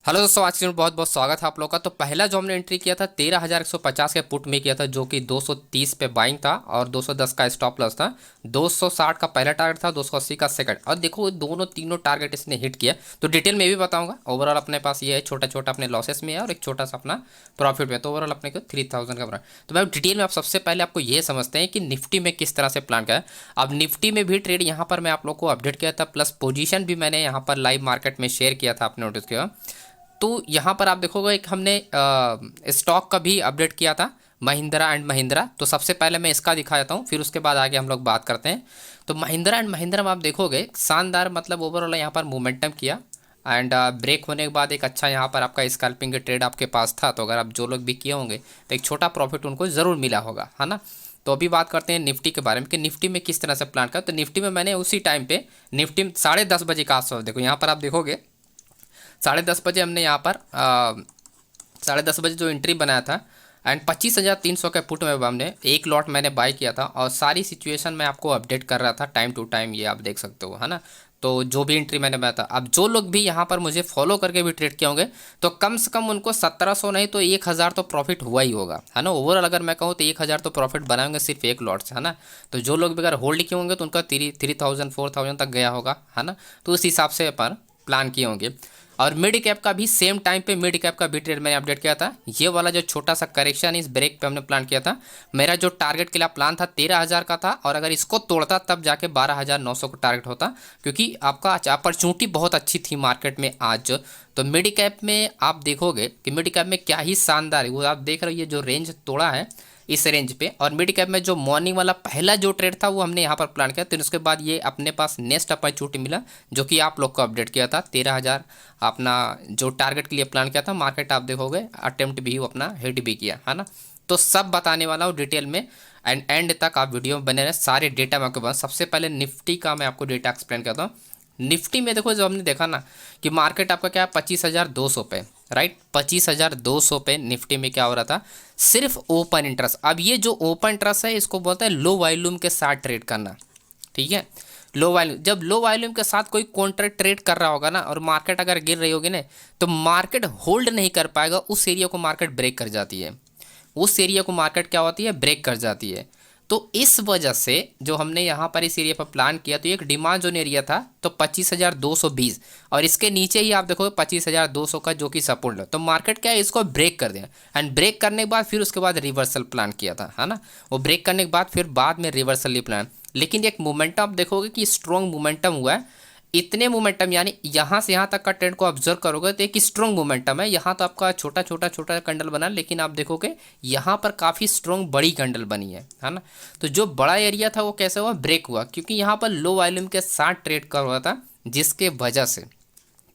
Hello दोस्तों, आज के दिन बहुत बहुत स्वागत है आप लोग का। तो पहला जो हमने एंट्री किया था 13,150 के पुट में किया था, जो कि 230 पे बाइंग था और 210 का स्टॉप लॉस था। 260 का पहला टारगेट था, 280 का सेकंड। और देखो दोनों तीनों टारगेट इसने हिट किया। तो डिटेल में भी बताऊंगा। ओवरऑल अपने पास ये है, छोटा छोटा अपने लॉसेस में है और एक छोटा सा अपना प्रॉफिट में। तो ओवरऑल अपने को 3000 का बना। तो मैं डिटेल में आप सबसे पहले आपको ये समझते हैं कि निफ्टी में किस तरह से प्लान किया है। अब निफ्टी में भी ट्रेड यहाँ पर मैं आप लोग को अपडेट किया था, प्लस पोजीशन भी मैंने यहाँ पर लाइव मार्केट में शेयर किया था, आपने नोटिस किया। तो यहाँ पर आप देखोगे एक हमने स्टॉक का भी अपडेट किया था, महिंद्रा एंड महिंद्रा। तो सबसे पहले मैं इसका दिखा देता हूँ, फिर उसके बाद आगे हम लोग बात करते हैं। तो महिंद्रा एंड महिंद्रा में आप देखोगे शानदार, मतलब ओवरऑल यहाँ पर मोमेंटम किया एंड ब्रेक होने के बाद एक अच्छा यहाँ पर आपका स्कैल्पिंग का ट्रेड आपके पास था। तो अगर आप जो लोग भी किए होंगे तो एक छोटा प्रॉफिट उनको ज़रूर मिला होगा, है ना। तो अभी बात करते हैं निफ्टी के बारे में कि निफ्टी में किस तरह से प्लान कर। तो निफ्टी में मैंने उसी टाइम पे निफ्टी 10:30 बजे का आसपास, देखो यहाँ पर आप देखोगे 10:30 बजे हमने यहाँ पर 10:30 बजे जो एंट्री बनाया था एंड 25,300 के पुट में हमने एक लॉट मैंने बाय किया था। और सारी सिचुएशन मैं आपको अपडेट कर रहा था टाइम टू टाइम, ये आप देख सकते हो, है ना। तो जो भी एंट्री मैंने बनाया था, अब जो लोग भी यहाँ पर मुझे फॉलो करके भी ट्रेड किए होंगे तो कम से कम उनको 1700 नहीं तो 1000 तो प्रॉफिट हुआ ही होगा, है ना। ओवरऑल अगर मैं कहूँ तो 1000 तो प्रॉफिट बनाएंगे सिर्फ एक लॉट से, है ना। तो जो लोग भी अगर होल्ड किए होंगे तो उनका 3000 4000 तक गया होगा, है ना। तो उस हिसाब से अपन प्लान किए होंगे। और मिड कैप का भी सेम टाइम पे मिड कैप का भी ट्रेड मैंने अपडेट किया था। ये वाला जो छोटा सा करेक्शन इस ब्रेक पे हमने प्लान किया था। मेरा जो टारगेट के लिए प्लान था 13,000 का था, और अगर इसको तोड़ता तब जाके 12,900 का टारगेट होता, क्योंकि आपका अपॉर्चुनिटी बहुत अच्छी थी मार्केट में आज। तो मिड कैप में आप देखोगे कि मिड कैप में क्या ही शानदार है, वो आप देख रहे हो, ये जो रेंज तोड़ा है इस रेंज पे। और मिड कैप में जो मॉर्निंग वाला पहला जो ट्रेड था वो हमने यहाँ पर प्लान किया। तो उसके बाद ये अपने पास नेक्स्ट अपॉर्चुनिटी मिला, जो कि आप लोग को अपडेट किया था 13,000 अपना जो टारगेट के लिए प्लान किया था। मार्केट आप देखोगे अटेम्प्ट भी अपना हिट भी किया, है ना। तो सब बताने वाला हूँ डिटेल में एंड एंड तक आप वीडियो में बने रहे, सारे डेटा मैं आपके पास। सबसे पहले निफ्टी का मैं आपको डेटा एक्सप्लेन करता हूँ। निफ्टी में देखो, जो हमने देखा ना कि मार्केट आपका क्या है 25,200 पे, राइट। 25,200 पे निफ्टी में क्या हो रहा था, सिर्फ ओपन इंटरेस्ट। अब ये जो ओपन इंटरेस्ट है इसको बोलते हैं लो वॉल्यूम के साथ ट्रेड करना, ठीक है। लो वॉल्यूम, जब लो वॉल्यूम के साथ कोई कॉन्ट्रैक्ट ट्रेड कर रहा होगा ना और मार्केट अगर गिर रही होगी ना, तो मार्केट होल्ड नहीं कर पाएगा, उस एरिया को मार्केट ब्रेक कर जाती है। उस एरिया को मार्केट क्या होती है, ब्रेक कर जाती है। तो इस वजह से जो हमने यहाँ पर इस एरिया पर प्लान किया, तो एक डिमांड जोन एरिया था तो 25,220, और इसके नीचे ही आप देखो 25,200 का जो कि सपोर्ट है। तो मार्केट क्या है, इसको ब्रेक कर दिया एंड ब्रेक करने के बाद फिर उसके बाद रिवर्सल प्लान किया था, है ना। वो ब्रेक करने के बाद फिर बाद में रिवर्सल ही प्लान। लेकिन एक मोमेंटम आप देखोगे कि स्ट्रॉन्ग मोमेंटम हुआ है। इतने मोमेंटम, यानी यहाँ से यहाँ तक का ट्रेंड को ऑब्जर्व करोगे तो एक स्ट्रॉन्ग मोमेंटम है। यहाँ तो आपका छोटा छोटा छोटा कैंडल बना, लेकिन आप देखोगे यहाँ पर काफ़ी स्ट्रॉन्ग बड़ी कैंडल बनी है ना। तो जो बड़ा एरिया था वो कैसे हुआ, ब्रेक हुआ, क्योंकि यहाँ पर लो वॉल्यूम के साथ ट्रेड कर रहा था, जिसके वजह से।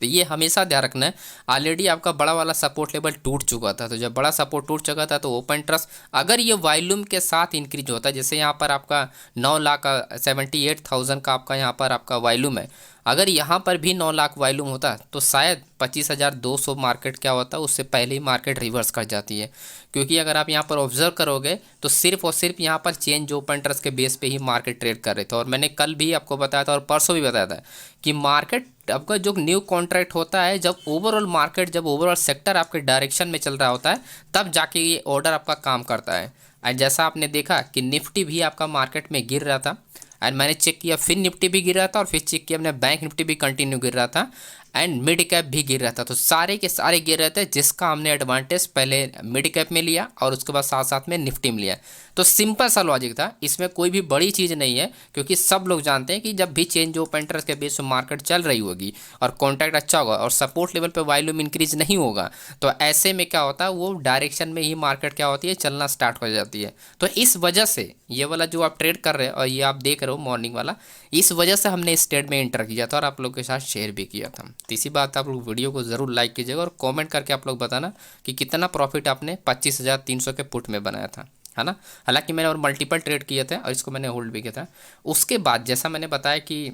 तो ये हमेशा ध्यान रखना है। ऑलरेडी आपका बड़ा वाला सपोर्ट लेवल टूट चुका था, तो जब बड़ा सपोर्ट टूट चुका था तो ओपन ट्रस्ट अगर ये वॉल्यूम के साथ इंक्रीज होता है, जैसे यहाँ पर आपका 9 लाख का 78,000 का आपका यहाँ पर आपका वॉल्यूम है, अगर यहाँ पर भी 9 लाख वॉल्यूम होता तो शायद 25,200 मार्केट क्या होता, उससे पहले ही मार्केट रिवर्स कर जाती है। क्योंकि अगर आप यहाँ पर ऑब्जर्व करोगे तो सिर्फ और सिर्फ यहाँ पर चेंज ओपन ट्रस्ट के बेस पे ही मार्केट ट्रेड कर रहे थे। और मैंने कल भी आपको बताया था और परसों भी बताया था कि मार्केट आपका जो न्यू कॉन्ट्रैक्ट होता है, जब ओवरऑल मार्केट, जब ओवरऑल सेक्टर आपके डायरेक्शन में चल रहा होता है, तब जाके ये ऑर्डर आपका काम करता है। एंड जैसा आपने देखा कि निफ्टी भी आपका मार्केट में गिर रहा था एंड मैंने चेक किया, फिर निफ्टी भी गिर रहा था, और फिर चेक किया मैंने बैंक निफ्टी भी कंटिन्यू गिर रहा था एंड मिड कैप भी गिर रहा था। तो सारे के सारे गिर रहे थे, जिसका हमने एडवांटेज पहले मिड कैप में लिया और उसके बाद साथ साथ में निफ्टी में लिया। तो सिंपल सा लॉजिक था, इसमें कोई भी बड़ी चीज़ नहीं है, क्योंकि सब लोग जानते हैं कि जब भी चेंज ओपन इंटरेस्ट के बेस पर मार्केट चल रही होगी और कॉन्ट्रैक्ट अच्छा होगा और सपोर्ट लेवल पे वॉल्यूम इंक्रीज नहीं होगा, तो ऐसे में क्या होता है, वो डायरेक्शन में ही मार्केट क्या होती है, चलना स्टार्ट हो जाती है। तो इस वजह से ये वाला जो आप ट्रेड कर रहे हैं और ये आप देख रहे हो मॉर्निंग वाला, इस वजह से हमने इस ट्रेड में एंटर किया था और आप लोग के साथ शेयर भी किया था। तो इसी बात आप लोग वीडियो को ज़रूर लाइक कीजिएगा और कमेंट करके आप लोग बताना कि कितना प्रॉफिट आपने 25,300 के पुट में बनाया था, है ना। हालांकि मैंने और मल्टीपल ट्रेड किए थे और इसको मैंने होल्ड भी किया था। उसके बाद जैसा मैंने बताया कि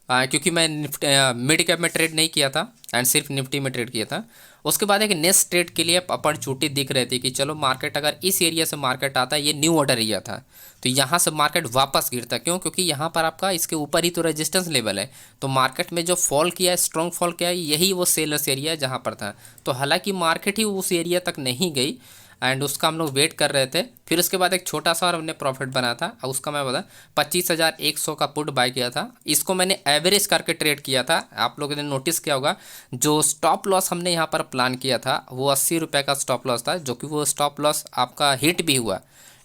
क्योंकि मैं मिड कैप में ट्रेड नहीं किया था एंड सिर्फ निफ्टी में ट्रेड किया था। उसके बाद एक नेक्स्ट ट्रेड के लिए अपॉर्चुनिटी दिख रही थी कि चलो मार्केट अगर इस एरिया से मार्केट आता है, ये न्यू ऑर्डर एरिया था, तो यहाँ से मार्केट वापस गिरता। क्यों? क्योंकि यहाँ पर आपका इसके ऊपर ही तो रेजिस्टेंस लेवल है। तो मार्केट में जो फॉल किया है, स्ट्रॉन्ग फॉल किया है, यही वो सेलर्स एरिया है जहाँ पर था। तो हालांकि मार्केट ही उस एरिया तक नहीं गई एंड उसका हम लोग वेट कर रहे थे। फिर उसके बाद एक छोटा सा और हमने प्रॉफिट बना था, और उसका मैं बता 25,100 का पुट बाय किया था। इसको मैंने एवरेज करके ट्रेड किया था। आप लोगों ने नोटिस किया होगा, जो स्टॉप लॉस हमने यहाँ पर प्लान किया था वो 80 रुपये का स्टॉप लॉस था, जो कि वो स्टॉप लॉस आपका हिट भी हुआ।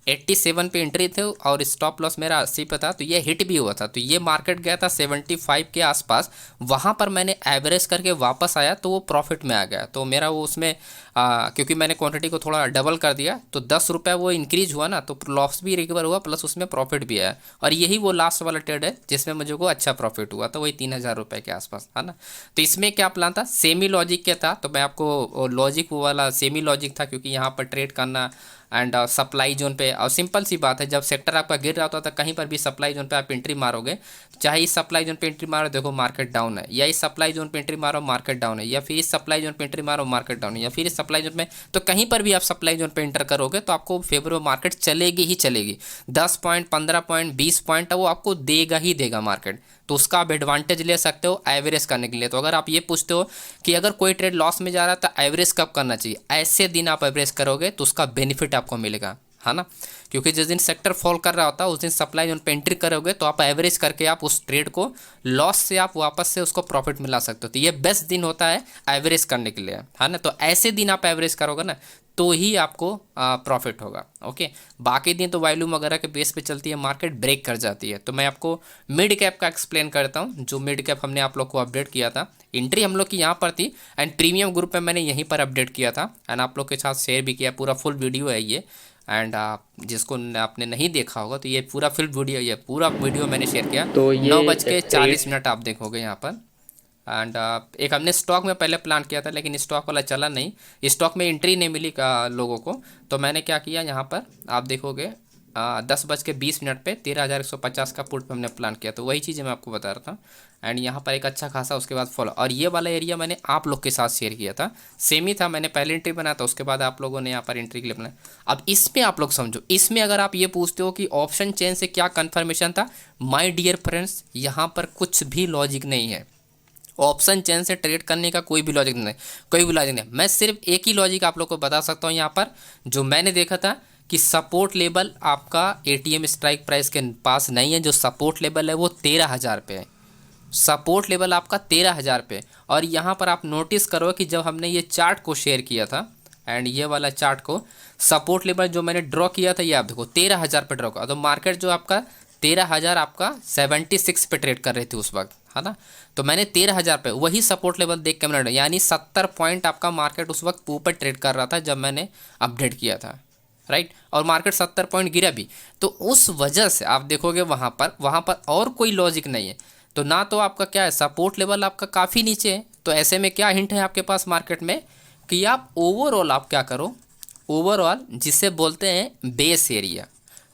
87 पे एंट्री थे और स्टॉप लॉस मेरा 80 पे था, तो ये हिट भी हुआ था। तो ये मार्केट गया था 75 के आसपास, वहाँ पर मैंने एवरेज करके वापस आया तो वो प्रॉफिट में आ गया। तो मेरा वो उसमें क्योंकि मैंने क्वांटिटी को थोड़ा डबल कर दिया, तो 10 रुपये वो इंक्रीज हुआ ना, तो लॉस भी रिकवर हुआ प्लस उसमें प्रॉफिट भी आया। और यही वो लास्ट वाला ट्रेड है जिसमें मुझे को अच्छा प्रॉफिट हुआ, तो वही 3,000 रुपये के आसपास, है ना। तो इसमें क्या प्लान था, सेमी लॉजिक क्या था, तो मैं आपको लॉजिक वो वाला सेमी लॉजिक था, क्योंकि यहाँ पर ट्रेड करना एंड सप्लाई जोन पे, और सिंपल सी बात है, जब सेक्टर आपका गिर रहा होता है तो कहीं पर भी सप्लाई जोन पे आप एंट्री मारोगे, चाहे इस सप्लाई जोन पे एंट्री मारो, देखो मार्केट डाउन है, या इस सप्लाई जोन पे एंट्री मारो मार्केट डाउन है, या फिर इस सप्लाई जोन पे एंट्री मारो मार्केट डाउन है, या फिर इस सप्लाई जोन में, तो कहीं पर भी आप सप्लाई जोन पे एंटर करोगे तो आपको फेवरेबल मार्केट चलेगी ही चलेगी। 10 पॉइंट, 15 पॉइंट, 20 पॉइंट वो आपको देगा ही देगा मार्केट। तो उसका आप एडवांटेज ले सकते हो एवरेज करने के लिए। तो अगर आप ये पूछते हो कि अगर कोई ट्रेड लॉस में जा रहा है तो एवरेज कब करना चाहिए, ऐसे दिन आप एवरेज करोगे तो उसका बेनिफिट आपको मिलेगा, है ना। क्योंकि जिस दिन सेक्टर फॉल कर रहा होता है उस दिन सप्लाई जोन पे एंट्री करोगे तो आप एवरेज करके आप उस ट्रेड को लॉस से आप वापस से उसको प्रॉफिट मिला सकते हो। तो ये बेस्ट दिन होता है एवरेज करने के लिए, है ना। तो ऐसे दिन आप एवरेज करोगे ना तो ही आपको प्रॉफिट होगा। ओके, बाकी दिन तो वॉल्यूम वगैरह के बेस पे चलती है, मार्केट ब्रेक कर जाती है। तो मैं आपको मिड कैप का एक्सप्लेन करता हूँ। जो मिड कैप हमने आप लोग को अपडेट किया था, एंट्री हम लोग की यहाँ पर थी एंड प्रीमियम ग्रुप में मैंने यहीं पर अपडेट किया था एंड आप लोग के साथ शेयर भी किया। पूरा फुल वीडियो है ये, एंड जिसको आपने नहीं देखा होगा तो ये पूरा फुल वीडियो, ये पूरा वीडियो मैंने शेयर किया। तो 9:40 आप देखोगे यहाँ पर। एंड एक हमने स्टॉक में पहले प्लान किया था लेकिन स्टॉक वाला चला नहीं, स्टॉक में एंट्री नहीं मिली लोगों को। तो मैंने क्या किया, यहाँ पर आप देखोगे 10:20 पे 13,150 का पुट हमने प्लान किया। तो वही चीज़ मैं आपको बता रहा था। एंड यहाँ पर एक अच्छा खासा उसके बाद फॉलो, और ये वाला एरिया मैंने आप लोग के साथ शेयर किया था, सेम ही था। मैंने पहले एंट्री बनाया था, उसके बाद आप लोगों ने यहाँ पर एंट्री के लिए बनाया। अब इसमें आप लोग समझो, इसमें अगर आप ये पूछते हो कि ऑप्शन चेन से क्या कन्फर्मेशन था, माय डियर फ्रेंड्स, यहाँ पर कुछ भी लॉजिक नहीं है। ऑप्शन चेन से ट्रेड करने का कोई भी लॉजिक नहीं, कोई भी लॉजिक नहीं। मैं सिर्फ एक ही लॉजिक आप लोग को बता सकता हूँ यहाँ पर, जो मैंने देखा था कि सपोर्ट लेवल आपका एटीएम स्ट्राइक प्राइस के पास नहीं है। जो सपोर्ट लेवल है वो 13,000 पे है, सपोर्ट लेवल आपका 13,000 पे। और यहाँ पर आप नोटिस करो कि जब हमने ये चार्ट को शेयर किया था एंड ये वाला चार्ट को, सपोर्ट लेवल जो मैंने ड्रॉ किया था, ये आप देखो 13,000 पे ड्रॉ किया। तो मार्केट जो आपका 13,000 आपका 76 पे ट्रेड कर रहे थे उस वक्त, है ना। तो मैंने 13,000 पे वही सपोर्ट लेवल देख के मैंने, यानी 70 पॉइंट आपका मार्केट उस वक्त ऊपर ट्रेड कर रहा था जब मैंने अपडेट किया था, राइट। और मार्केट 70 पॉइंट गिरा भी। तो उस वजह से आप देखोगे वहाँ पर और कोई लॉजिक नहीं है। तो ना तो आपका क्या है, सपोर्ट लेवल आपका काफ़ी नीचे है। तो ऐसे में क्या हिंट है आपके पास मार्केट में कि आप ओवरऑल आप क्या करो, ओवरऑल जिसे बोलते हैं बेस एरिया,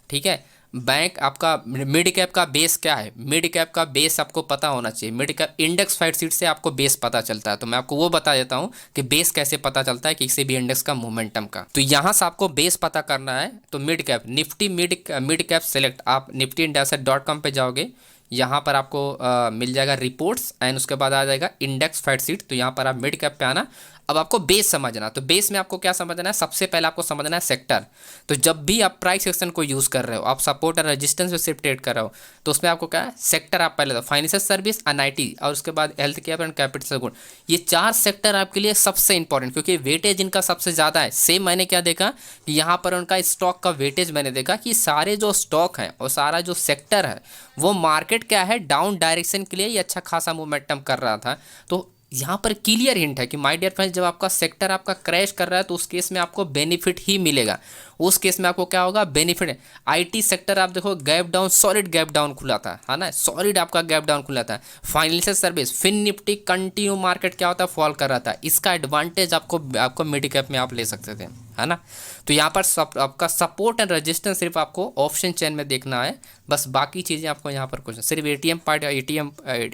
ठीक है। बैंक आपका मिड कैप का बेस क्या है, मिड कैप का बेस आपको पता होना चाहिए। Mid cap index fight seat से आपको बेस पता चलता है। तो मैं आपको वो बता देता हूँ कि बेस कैसे पता चलता है किसी भी इंडेक्स का मोमेंटम का। तो यहाँ से आपको बेस पता करना है। तो mid cap, Nifty mid cap select, आप niftyindex.com पे जाओगे, यहाँ पर आपको मिल जाएगा रिपोर्ट्स एंड उसके बाद आ जाएगा इंडेक्स फाइट सीट। तो यहाँ पर आप मिड कैप पे आना। अब आपको बेस समझना, तो बेस में आपको क्या समझना है, सबसे पहले आपको समझना है सेक्टर। तो जब भी आप प्राइस एक्शन को यूज़ कर रहे हो, आप सपोर्ट और रेजिस्टेंस पे सिर्फ ट्रेड कर रहे हो, तो उसमें आपको क्या है, सेक्टर आप पहले दो, फाइनेंशियल सर्विस, एनआईटी और उसके बाद health care and capital good. ये 4 सेक्टर आपके लिए सबसे इंपॉर्टेंट, क्योंकि वेटेज इनका सबसे ज़्यादा है। सेम मैंने क्या देखा कि यहाँ पर उनका स्टॉक का वेटेज मैंने देखा कि सारे जो स्टॉक हैं और सारा जो सेक्टर है वो मार्केट क्या है, डाउन डायरेक्शन के लिए ये अच्छा खासा मोमेंटम कर रहा था। तो यहाँ पर क्लियर हिंट है कि माय डियर फ्रेंड्स, जब आपका सेक्टर आपका क्रैश कर रहा है तो उस केस में आपको बेनिफिट ही मिलेगा। उस केस में आपको क्या होगा, बेनिफिट। आईटी सेक्टर आप देखो gap down, solid gap down खुला था, है ना, सॉलिड आपका गैप डाउन खुला था। Financial service, Fin Nifty continue market क्या होता है, फॉल कर रहा था। इसका एडवांटेज आपको मिड कैप में आप ले सकते थे, है ना। तो यहाँ पर आपका सपोर्ट एंड रेजिस्टेंस सिर्फ आपको ऑप्शन चेन में देखना है, बस बाकी चीज़ें आपको यहाँ पर कुछ सिर्फ एटीएम पार्ट या एटीएम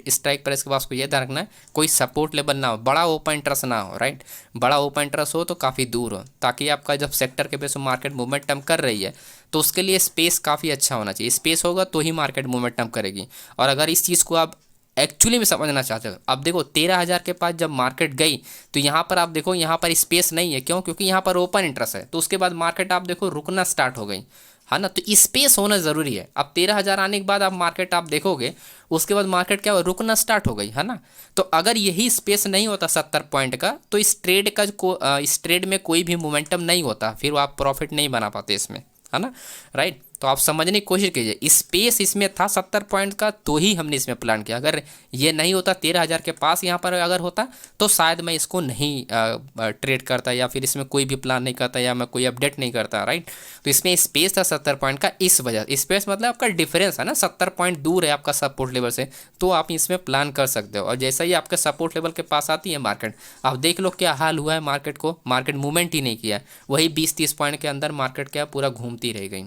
स्ट्राइक प्राइस के पास को ये ध्यान रखना है कोई सपोर्ट लेवल ना हो, बड़ा ओपन इंटरेस्ट ना हो, राइट। बड़ा ओपन इंटरेस्ट हो तो काफ़ी दूर हो, ताकि आपका जब सेक्टर के बेस मार्केट मोमेंटम कर रही है तो उसके लिए स्पेस काफ़ी अच्छा होना चाहिए। स्पेस होगा तो ही मार्केट मोमेंटम करेगी। और अगर इस चीज़ को आप एक्चुअली में समझना चाहते हो, अब देखो 13,000 के पास जब मार्केट गई तो यहाँ पर आप देखो यहाँ पर स्पेस नहीं है, क्यों? क्योंकि यहाँ पर ओपन इंटरेस्ट है। तो उसके बाद मार्केट आप देखो रुकना स्टार्ट हो गई, है ना। तो स्पेस होना ज़रूरी है। अब 13,000 आने के बाद आप मार्केट आप देखोगे, उसके बाद मार्केट क्या हो, रुकना स्टार्ट हो गई, है ना। तो अगर यही स्पेस नहीं होता 70 पॉइंट का तो इस ट्रेड में कोई भी मोमेंटम नहीं होता, फिर आप प्रॉफिट नहीं बना पाते इसमें, है ना, राइट। तो आप समझने की कोशिश कीजिए, स्पेस इसमें था 70 पॉइंट का तो ही हमने इसमें प्लान किया। अगर ये नहीं होता 13,000 के पास यहाँ पर अगर होता तो शायद मैं इसको नहीं ट्रेड करता, या फिर इसमें कोई भी प्लान नहीं करता, या मैं कोई अपडेट नहीं करता, राइट। तो इसमें स्पेस था 70 पॉइंट का, इस वजह स्पेस मतलब आपका डिफरेंस है ना, 70 पॉइंट दूर है आपका सपोर्ट लेवल से, तो आप इसमें प्लान कर सकते हो। और जैसा ही आपके सपोर्ट लेवल के पास आती है मार्केट, आप देख लो क्या हाल हुआ है मार्केट को, मार्केट मूवमेंट ही नहीं किया, वही 20-30 पॉइंट के अंदर मार्केट क्या पूरा घूमती रह गई,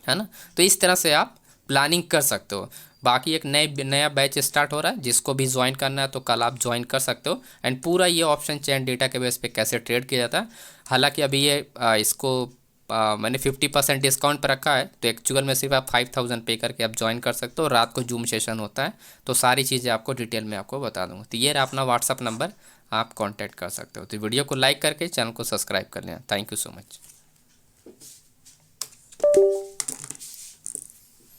है ना। तो इस तरह से आप प्लानिंग कर सकते हो। बाकी एक नया बैच स्टार्ट हो रहा है, जिसको भी ज्वाइन करना है तो कल आप ज्वाइन कर सकते हो। एंड पूरा ये ऑप्शन चेन डेटा के बेस पे कैसे ट्रेड किया जाता है। हालांकि अभी ये इसको मैंने 50% डिस्काउंट पर रखा है, तो एक्चुअल में सिर्फ आप 5,000 पे करके आप ज्वाइन कर सकते हो। रात को जूम सेशन होता है, तो सारी चीज़ें आपको डिटेल में आपको बता दूँगा। तो ये रहा अपना व्हाट्सअप नंबर, आप कॉन्टैक्ट कर सकते हो। तो वीडियो को लाइक करके चैनल को सब्सक्राइब कर लेना। Thank you so much.